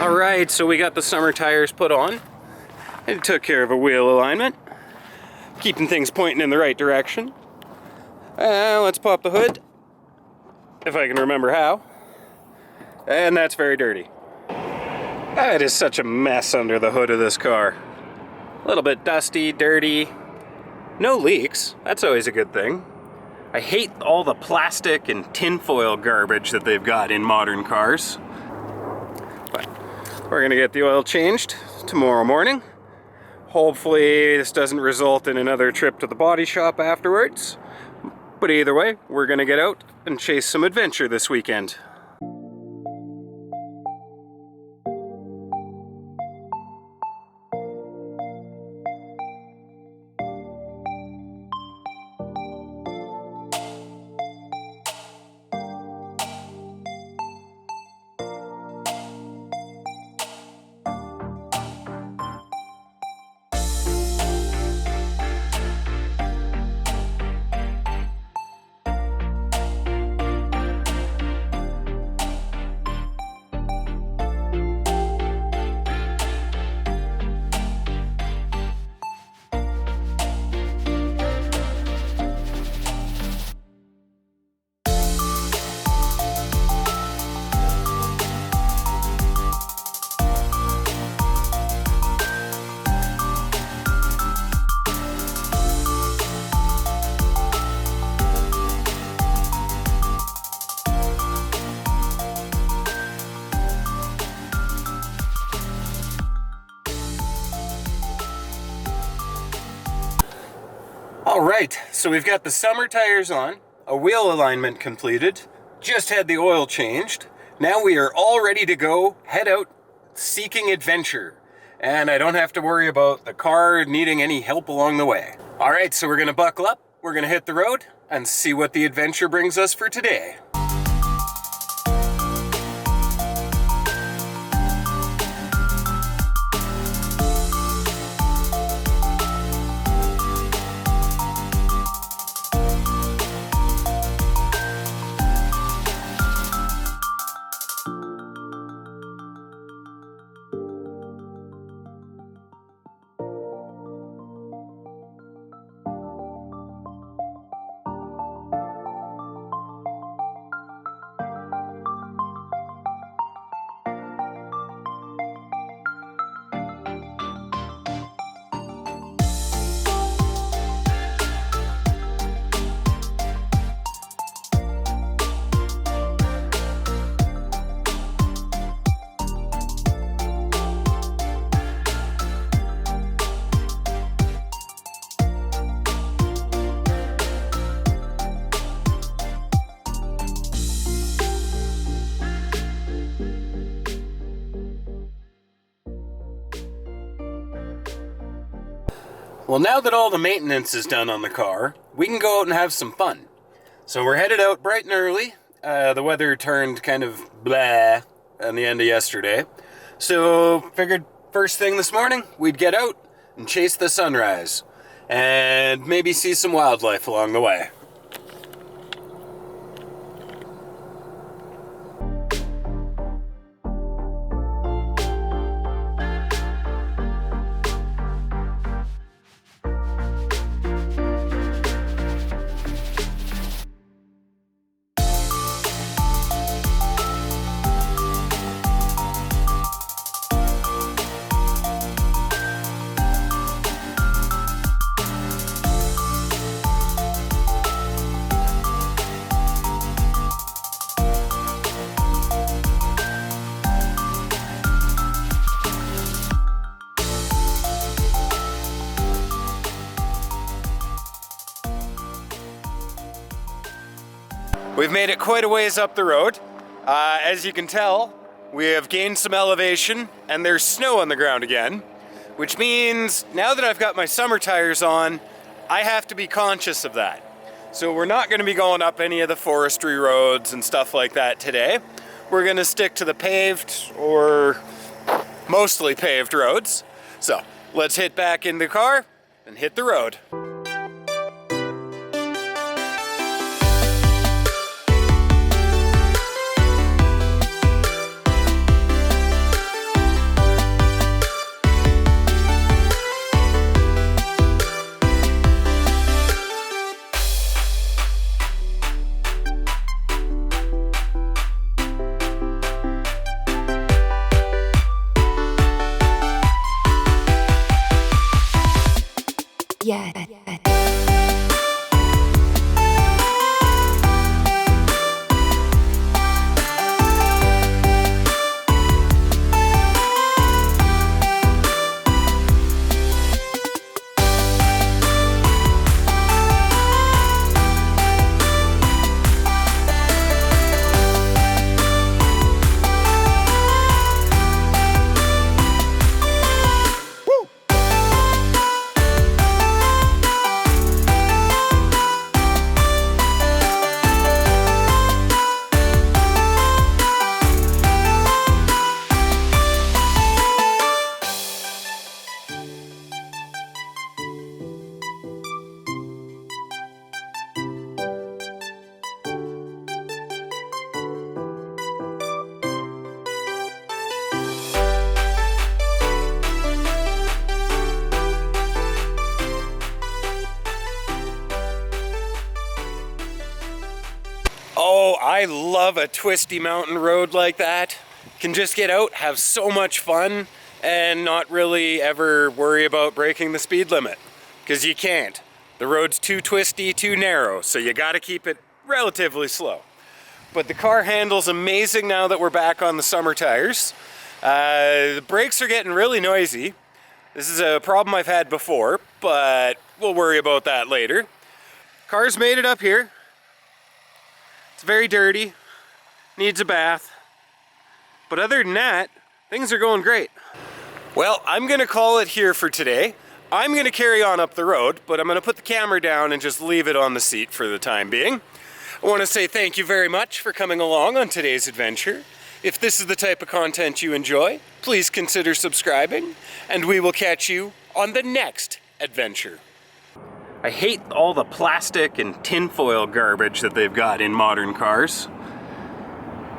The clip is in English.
Alright, so we got the summer tires put on. It took care of a wheel alignment, keeping things pointing in the right direction. Let's pop the hood, if I can remember how. And that's very dirty. It is such a mess under the hood of this car. A little bit dusty, dirty. No leaks, that's always a good thing. I hate all the plastic and tinfoil garbage that they've got in modern cars. But we're gonna get the oil changed tomorrow morning. Hopefully this doesn't result in another trip to the body shop afterwards. But either way, we're gonna get out and chase some adventure this weekend. Alright, so we've got the summer tires on, a wheel alignment completed, just had the oil changed. Now we are all ready to go, head out seeking adventure. And I don't have to worry about the car needing any help along the way. Alright, so we're gonna buckle up, we're gonna hit the road, and see what the adventure brings us for today. Well, now that all the maintenance is done on the car, we can go out and have some fun. So we're headed out bright and early. The weather turned kind of blah at the end of yesterday. So figured first thing this morning, we'd get out and chase the sunrise. And maybe see some wildlife along the way. We've made it quite a ways up the road. As you can tell, we have gained some elevation and there's snow on the ground again, which means now that I've got my summer tires on, I have to be conscious of that. So we're not gonna be going up any of the forestry roads and stuff like that today. We're gonna stick to the paved or mostly paved roads. So let's hit back in the car and hit the road. Yeah. Oh, I love a twisty mountain road like that. Can just get out, have so much fun, and not really ever worry about breaking the speed limit. Because you can't. The road's too twisty, too narrow, so you gotta keep it relatively slow. But the car handles amazing now that we're back on the summer tires. The brakes are getting really noisy. This is a problem I've had before, but we'll worry about that later. Car's made it up here. It's very dirty, needs a bath. But other than that, things are going great. Well, I'm gonna call it here for today. I'm gonna carry on up the road, but I'm gonna put the camera down and just leave it on the seat for the time being. I wanna say thank you very much for coming along on today's adventure. If this is the type of content you enjoy, please consider subscribing, and we will catch you on the next adventure. I hate all the plastic and tinfoil garbage that they've got in modern cars.